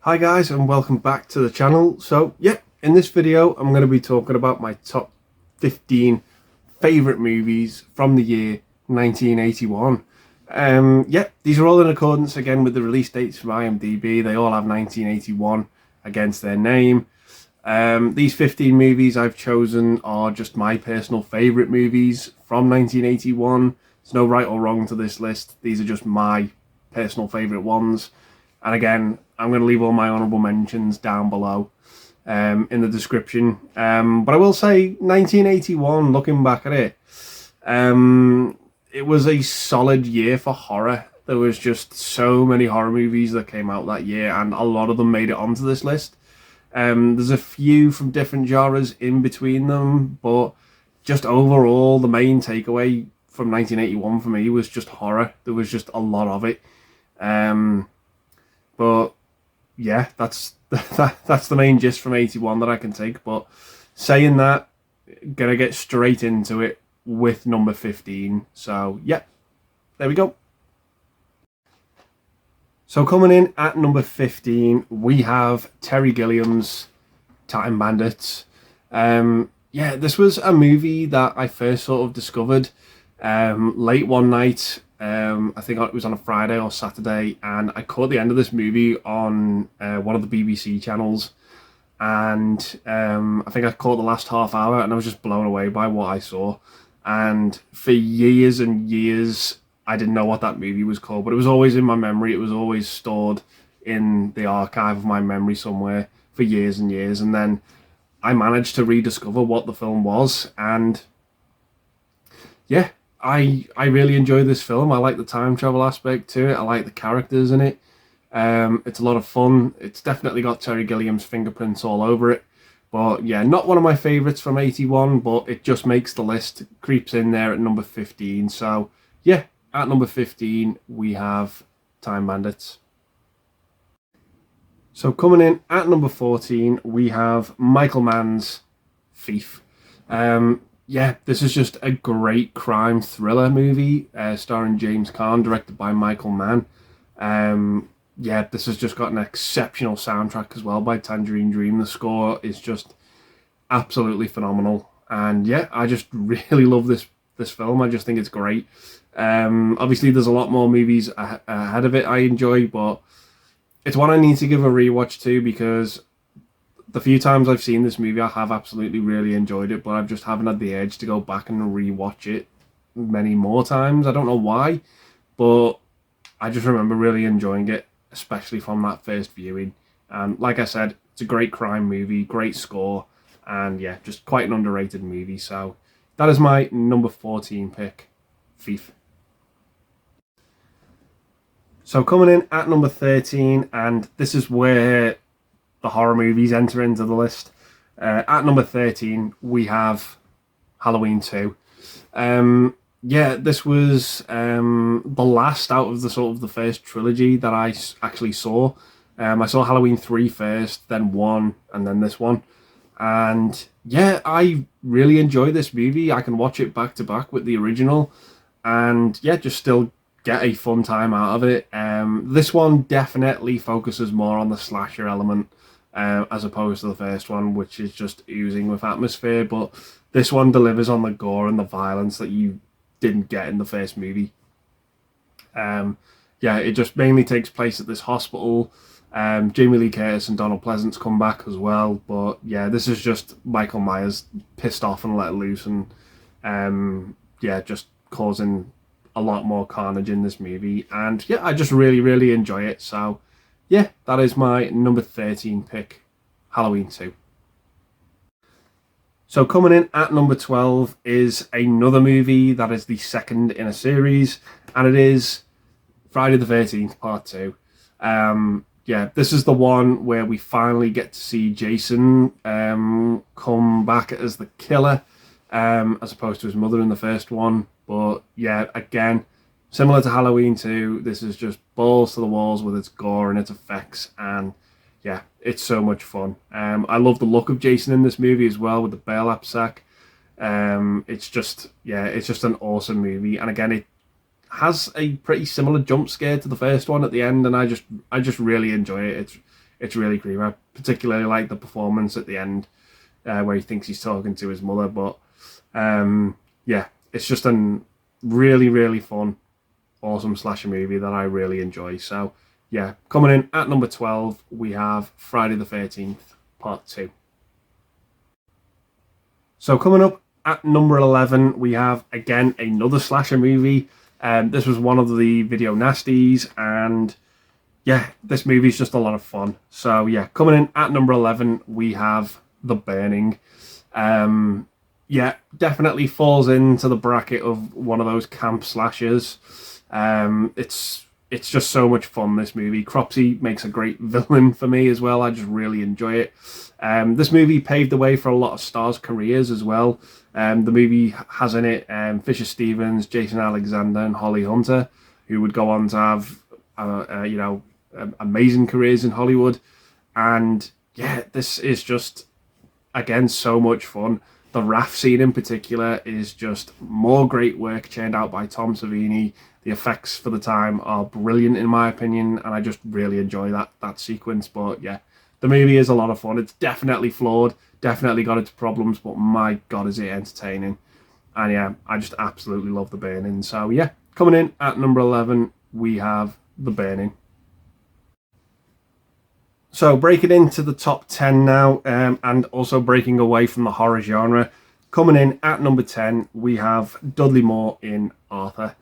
Hi guys, and welcome back to the channel. So yeah, in this video I'm going to be talking about my top 15 favourite movies from the year 1981. Yeah, these are all in accordance again with the release dates from IMDb. They all have 1981 against their name. These 15 movies I've chosen are just my personal favourite movies from 1981. There's no right or wrong to this list. These are just my personal favourite ones. And again, I'm going to leave all my honourable mentions down below in the description. But I will say, 1981, looking back at it, it was a solid year for horror. There was just so many horror movies that came out that year, and a lot of them made it onto this list. There's a few from different genres in between them, but just overall, the main takeaway from 1981 for me was just horror. There was just a lot of it. But yeah, that's the main gist from 81 that I can take. But saying that, gonna get straight into it with number 15. So yeah, there we go. So coming in at number 15, we have Terry Gilliam's Time Bandits. Yeah, this was a movie that I first sort of discovered late one night. I think it was on a Friday or Saturday, and I caught the end of this movie on one of the BBC channels, and I think I caught the last half hour, and I was just blown away by what I saw. And for years and years, I didn't know what that movie was called, but it was always in my memory. It was always stored in the archive of my memory somewhere for years and years, and then I managed to rediscover what the film was, and yeah, I really enjoy this film. I like the time travel aspect to it. I like the characters in it. It's a lot of fun. It's definitely got Terry Gilliam's fingerprints all over it. But yeah, not one of my favourites from 81, but it just makes the list. It creeps in there at number 15. So yeah, at number 15, we have Time Bandits. So coming in at number 14, we have Michael Mann's Thief. Yeah, this is just a great crime thriller movie starring James Caan, directed by Michael Mann. Yeah, this has just got an exceptional soundtrack as well by Tangerine Dream. The score is just absolutely phenomenal. And yeah, I just really love this film. I just think it's great. Obviously, there's a lot more movies ahead of it I enjoy, but it's one I need to give a rewatch to, because the few times I've seen this movie, I have absolutely really enjoyed it, but I just haven't had the urge to go back and rewatch it many more times. I don't know why, but I just remember really enjoying it, especially from that first viewing. And like I said, it's a great crime movie, great score, and yeah, just quite an underrated movie. So that is my number 14 pick, Thief. So coming in at number 13, and this is where the horror movies enter into the list. At number 13, we have Halloween 2. Yeah, this was the last out of the first trilogy that I actually saw. I saw Halloween 3 first, then 1, and then this one. And yeah, I really enjoy this movie. I can watch it back to back with the original, and yeah, just still get a fun time out of it. This one definitely focuses more on the slasher element, as opposed to the first one, which is just oozing with atmosphere. But this one delivers on the gore and the violence that you didn't get in the first movie. Yeah, it just mainly takes place at this hospital. Jamie Lee Curtis and Donald Pleasance come back as well. But yeah, this is just Michael Myers pissed off and let loose, and yeah, just causing a lot more carnage in this movie. And yeah, I just really, really enjoy it. So yeah, that is my number 13 pick, Halloween 2. So coming in at number 12 is another movie that is the second in a series, and it is Friday the 13th Part 2. Yeah, this is the one where we finally get to see Jason come back as the killer, as opposed to his mother in the first one. But yeah, again, similar to Halloween 2, this is just balls to the walls with its gore and its effects, and yeah, it's so much fun. I love the look of Jason in this movie as well, with the burlap sack. It's just an awesome movie, and again, it has a pretty similar jump scare to the first one at the end, and I just really enjoy it. it's really creepy. I particularly like the performance at the end where he thinks he's talking to his mother. But yeah, it's just a really, really fun, awesome slasher movie that I really enjoy. So yeah, coming in at number 12, we have Friday the 13th, Part 2. So coming up at number 11, we have, again, another slasher movie. This was one of the video nasties, and yeah, this movie is just a lot of fun. So yeah, coming in at number 11, we have The Burning. Yeah, definitely falls into the bracket of one of those camp slashers. It's just so much fun, this movie. Cropsey makes a great villain for me as well. I just really enjoy it. This movie paved the way for a lot of stars' careers as well. The movie has in it Fisher Stevens, Jason Alexander, and Holly Hunter, who would go on to have amazing careers in Hollywood. And yeah, this is just, again, so much fun. The raft scene in particular is just more great work churned out by Tom Savini. The effects for the time are brilliant in my opinion, and I just really enjoy that sequence. But yeah, the movie is a lot of fun. It's definitely flawed, definitely got its problems, but my god is it entertaining. And yeah, I just absolutely love The Burning. So yeah, coming in at number 11, we have The Burning. So breaking into the top 10 now, and also breaking away from the horror genre. Coming in at number 10, we have Dudley Moore in Arthur.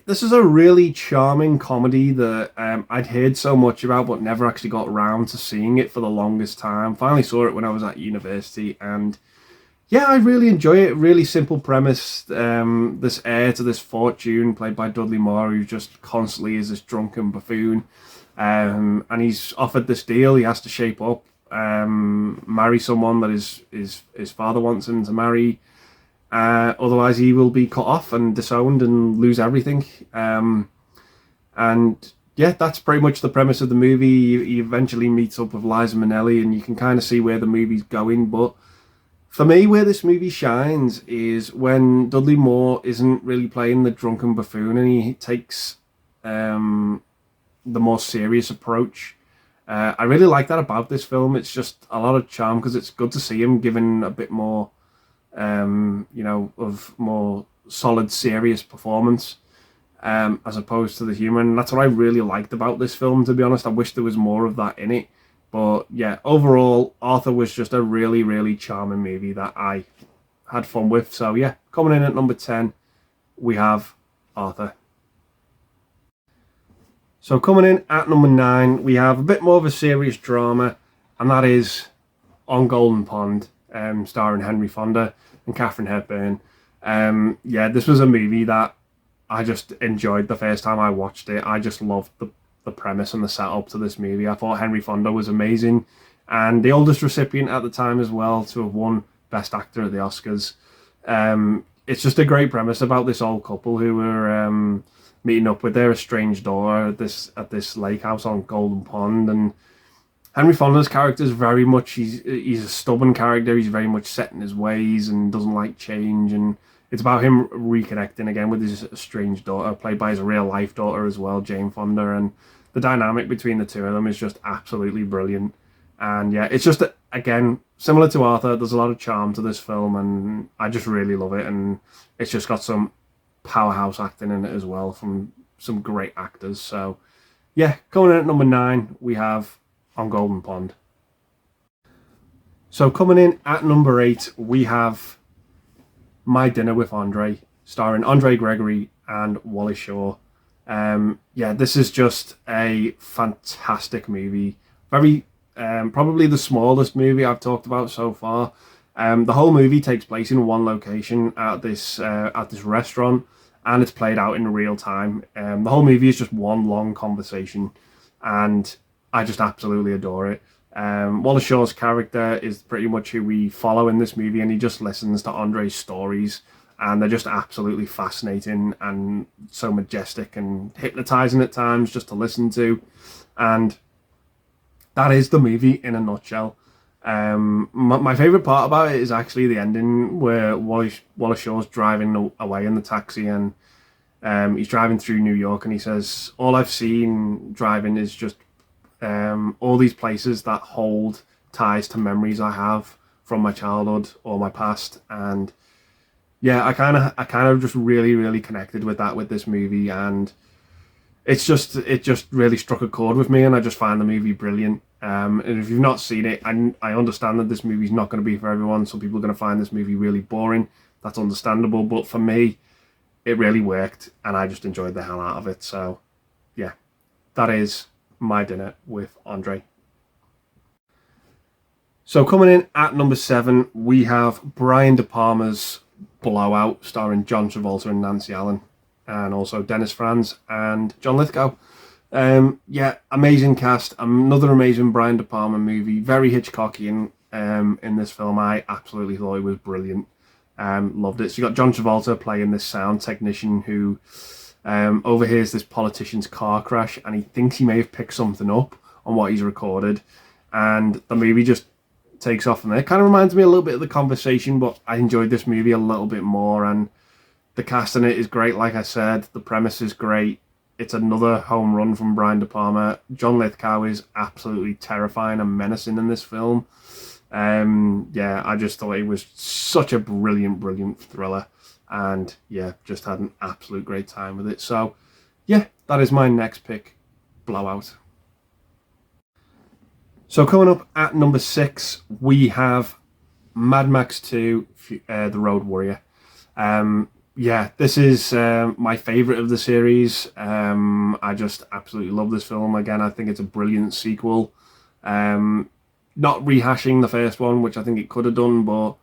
This is a really charming comedy that I'd heard so much about, but never actually got around to seeing it for the longest time. Finally saw it when I was at university, and yeah, I really enjoy it. Really simple premise. This heir to this fortune, played by Dudley Moore, who just constantly is this drunken buffoon. And he's offered this deal. He has to shape up, marry someone that his father wants him to marry. Otherwise, he will be cut off and disowned and lose everything. And yeah, that's pretty much the premise of the movie. He eventually meets up with Liza Minnelli, and you can kind of see where the movie's going. But for me, where this movie shines is when Dudley Moore isn't really playing the drunken buffoon, and he takes the more serious approach. I really like that about this film. It's just a lot of charm because it's good to see him given a bit more, of more solid, serious performance, as opposed to the humour. And that's what I really liked about this film, to be honest. I wish there was more of that in it. But yeah, overall, Arthur was just a really, really charming movie that I had fun with. So yeah, coming in at number 10, we have Arthur. So coming in at number 9, we have a bit more of a serious drama, and that is On Golden Pond, starring Henry Fonda and Katharine Hepburn. Yeah, this was a movie that I just enjoyed the first time I watched it. I just loved the premise and the setup to this movie. I thought Henry Fonda was amazing, and the oldest recipient at the time as well to have won Best Actor at the Oscars. It's just a great premise about this old couple who were meeting up with their estranged daughter at this lake house on Golden Pond. And Henry Fonda's character is very much, he's a stubborn character. He's very much set in his ways and doesn't like change. And it's about him reconnecting again with his estranged daughter, played by his real life daughter as well, Jane Fonda. And the dynamic between the two of them is just absolutely brilliant. And yeah, it's just, again, similar to Arthur, there's a lot of charm to this film, and I just really love it. And it's just got some powerhouse acting in it as well from some great actors. So yeah, coming in at number 9, we have On Golden Pond. So coming in at number 8, we have My Dinner with Andre, starring Andre Gregory and Wally Shaw. Yeah, this is just a fantastic movie. Very probably the smallest movie I've talked about so far. The whole movie takes place in one location at this restaurant, and it's played out in real time. The whole movie is just one long conversation, and I just absolutely adore it. Wallace Shaw's character is pretty much who we follow in this movie, and he just listens to Andre's stories, and they're just absolutely fascinating and so majestic and hypnotizing at times just to listen to. And that is the movie in a nutshell. My favourite part about it is actually the ending where Wallace Shaw's driving away in the taxi, and he's driving through New York, and he says, all I've seen driving is just all these places that hold ties to memories I have from my childhood or my past. And yeah, I kind of just really connected with that with this movie, and it just really struck a chord with me, and I just find the movie brilliant. And if you've not seen it, I understand that this movie's not going to be for everyone. Some people are going to find this movie really boring. That's understandable, but for me, it really worked, and I just enjoyed the hell out of it. So yeah, that is my dinner with Andre. So coming in at number 7, we have Brian De Palma's Blowout, starring John Travolta and Nancy Allen, and also Dennis Franz and John Lithgow. Yeah, amazing cast. Another amazing Brian De Palma movie. Very Hitchcockian in this film. I absolutely thought it was brilliant. Loved it. So you got John Travolta playing this sound technician who overhears this politician's car crash, and he thinks he may have picked something up on what he's recorded, and the movie just takes off from there. It kind of reminds me a little bit of The Conversation, but I enjoyed this movie a little bit more, and the cast in it is great. Like I said, the premise is great. It's another home run from Brian De Palma. John Lithgow is absolutely terrifying and menacing in this film. Yeah, I just thought it was such a brilliant thriller, and yeah, just had an absolute great time with it. So yeah, that is my next pick, Blowout. So coming up at number 6, we have Mad Max 2, The Road Warrior. Yeah, this is my favourite of the series. I just absolutely love this film. Again, I think it's a brilliant sequel. Not rehashing the first one, which I think it could have done, but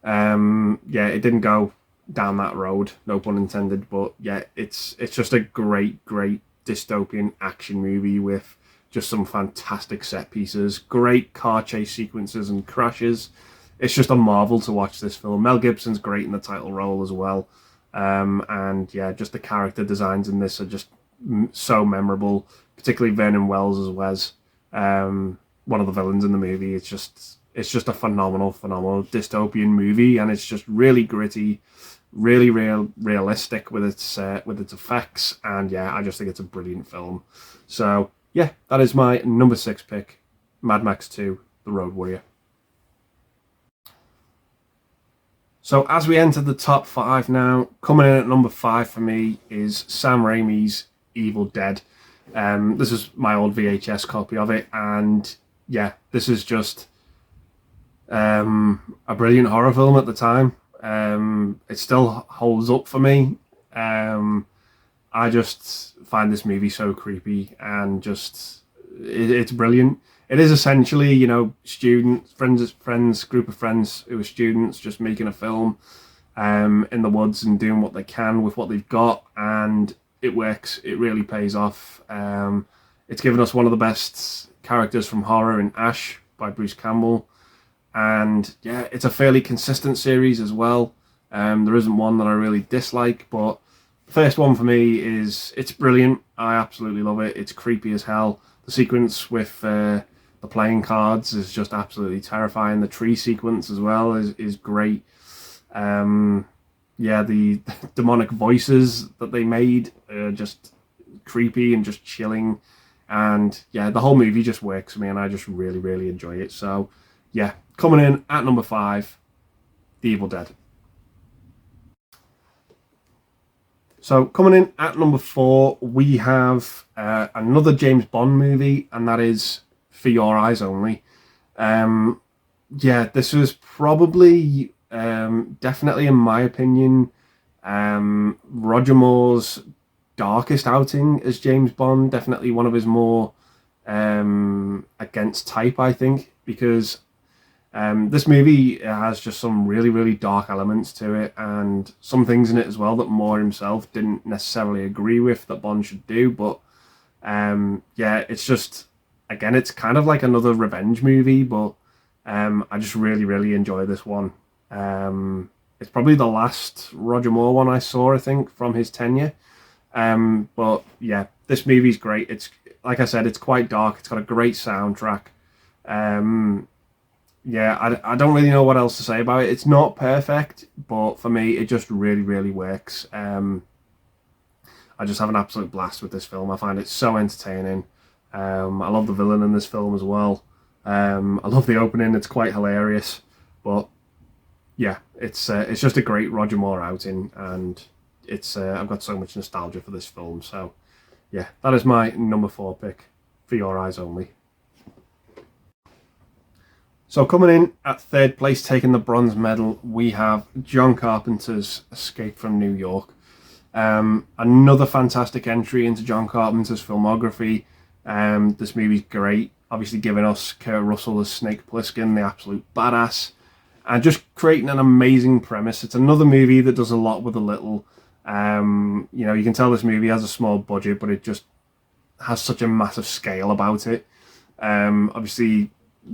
yeah, it didn't go down that road, no pun intended. But yeah, it's just a great dystopian action movie with just some fantastic set pieces, great car chase sequences and crashes. It's just a marvel to watch this film. Mel Gibson's great in the title role as well. And yeah, just the character designs in this are just so memorable, particularly Vernon Wells as Wes, one of the villains in the movie. It's just a phenomenal dystopian movie, and it's just really gritty, really realistic with its effects, and yeah, I just think it's a brilliant film. So yeah, that is my number 6 pick, Mad Max 2, The Road Warrior. So as we enter the top 5 now, coming in at number 5 for me is Sam Raimi's Evil Dead. This is my old VHS copy of it, and yeah, this is just a brilliant horror film at the time. It still holds up for me. I just find this movie so creepy, and just it's brilliant. It is essentially, you know, group of friends who are students just making a film in the woods and doing what they can with what they've got, and it works. It really pays off. It's given us one of the best characters from horror in Ash by Bruce Campbell, and yeah, it's a fairly consistent series as well. There isn't one that I really dislike, but the first one for me it's brilliant. I absolutely love it. It's creepy as hell. The sequence with the playing cards is just absolutely terrifying. The tree sequence as well is great. Yeah, the demonic voices that they made are just creepy and just chilling. And yeah, the whole movie just works for me, and I just really enjoy it. So yeah, coming in at number 5, The Evil Dead. So coming in at number 4, we have another James Bond movie, and that is For Your Eyes Only. Yeah, this was probably, definitely in my opinion, Roger Moore's darkest outing as James Bond. Definitely one of his more against type, I think, because this movie has just some really dark elements to it, and some things in it as well that Moore himself didn't necessarily agree with that Bond should do. But yeah, it's just, again, it's kind of like another revenge movie, but I just really enjoy this one. It's probably the last Roger Moore one I saw, I think, from his tenure. But yeah, this movie's great. It's, like I said, it's quite dark. It's got a great soundtrack. Yeah, I don't really know what else to say about it. It's not perfect, but for me, it just really works. I just have an absolute blast with this film. I find it so entertaining. I love the villain in this film as well. I love the opening; it's quite hilarious. But yeah, it's just a great Roger Moore outing, and it's I've got so much nostalgia for this film. So yeah, that is my number 4 pick for your eyes only. So coming in at 3rd place, taking the bronze medal, we have John Carpenter's Escape from New York. Another fantastic entry into John Carpenter's filmography. This movie's great, obviously giving us Kurt Russell as Snake Plissken, the absolute badass, and just creating an amazing premise. It's another movie that does a lot with a little. You know, you can tell this movie has a small budget, but it just has such a massive scale about it. Obviously,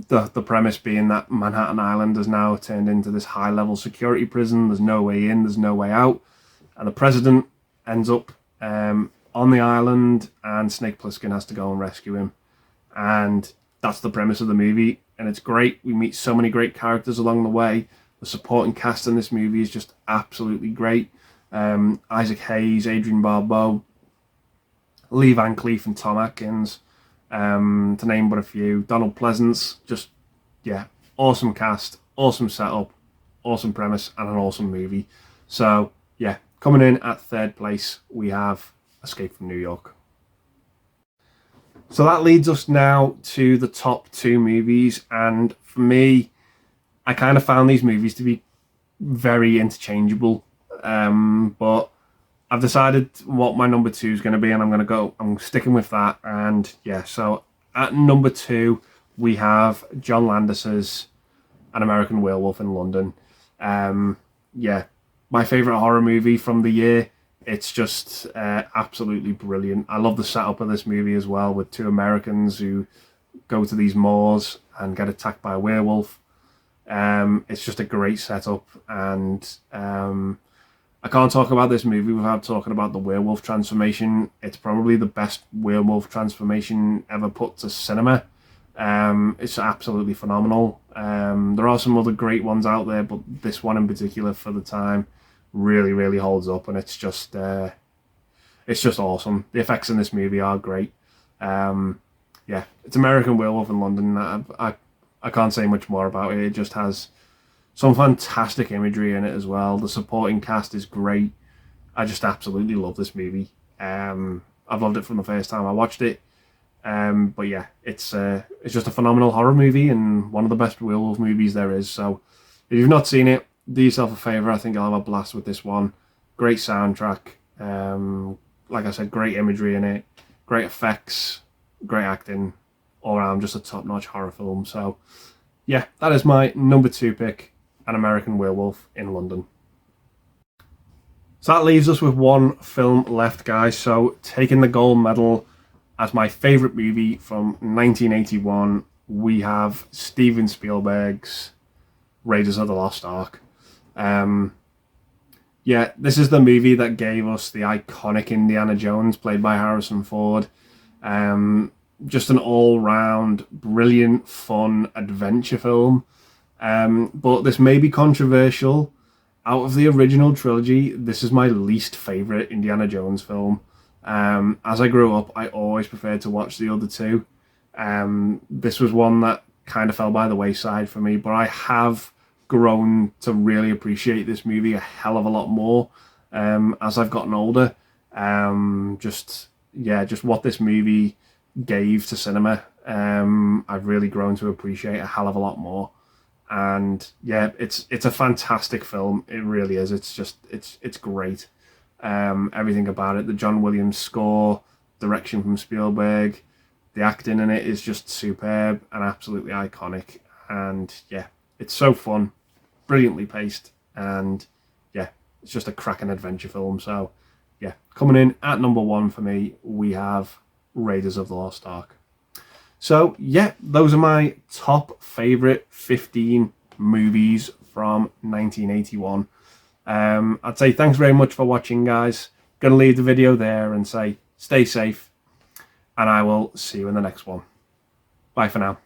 the premise being that Manhattan Island has now turned into this high-level security prison. There's no way in, there's no way out. And the president ends up on the island, and Snake Plissken has to go and rescue him. And that's the premise of the movie, and it's great. We meet so many great characters along the way. The supporting cast in this movie is just absolutely great. Isaac Hayes, Adrienne Barbeau, Lee Van Cleef and Tom Atkins, to name but a few. Donald Pleasance, just, yeah, awesome cast, awesome setup, awesome premise, and an awesome movie. So, yeah, coming in at 3rd place, we have Escape from New York. So that leads us now to the top 2 movies, and for me, I kind of found these movies to be very interchangeable, but I've decided what my number 2 is going to be, and I'm sticking with that. And yeah, so at number 2, we have John Landis's An American Werewolf in London. Yeah, my favourite horror movie from the year. It's just absolutely brilliant. I love the setup of this movie as well, with 2 Americans who go to these moors and get attacked by a werewolf. It's just a great setup, and I can't talk about this movie without talking about the werewolf transformation. It's probably the best werewolf transformation ever put to cinema. It's absolutely phenomenal. There are some other great ones out there, but this one in particular for the time really, really holds up, and it's just awesome. The effects in this movie are great. Yeah, it's American Werewolf in London. I can't say much more about it. It just has some fantastic imagery in it as well. The supporting cast is great. I just absolutely love this movie. I've loved it from the first time I watched it. But yeah, it's just a phenomenal horror movie and one of the best werewolf movies there is. So if you've not seen it, do yourself a favour. I think you'll have a blast with this one. Great soundtrack. Like I said, great imagery in it. Great effects. Great acting. All around, just a top-notch horror film. So yeah, that is my number 2 pick. An American Werewolf in London. So that leaves us with one film left, guys. So taking the gold medal as my favourite movie from 1981, we have Steven Spielberg's Raiders of the Lost Ark. Yeah, this is the movie that gave us the iconic Indiana Jones, played by Harrison Ford. Just an all-round, brilliant, fun adventure film. But this may be controversial. Out of the original trilogy, this is my least favourite Indiana Jones film. As I grew up, I always preferred to watch the other 2. This was one that kind of fell by the wayside for me, but I have grown to really appreciate this movie a hell of a lot more as I've gotten older. Just what this movie gave to cinema, I've really grown to appreciate a hell of a lot more. And yeah, it's a fantastic film. It really is. It's great. Everything about it, the John Williams score, direction from Spielberg, the acting in it is just superb and absolutely iconic. And yeah, it's so fun, brilliantly paced, and yeah, it's just a cracking adventure film. So yeah, coming in at number 1 for me, we have Raiders of the Lost Ark. So yeah, those are my top favourite 15 movies from 1981. I'd say thanks very much for watching, guys. Gonna leave the video there and say stay safe, and I will see you in the next one. Bye for now.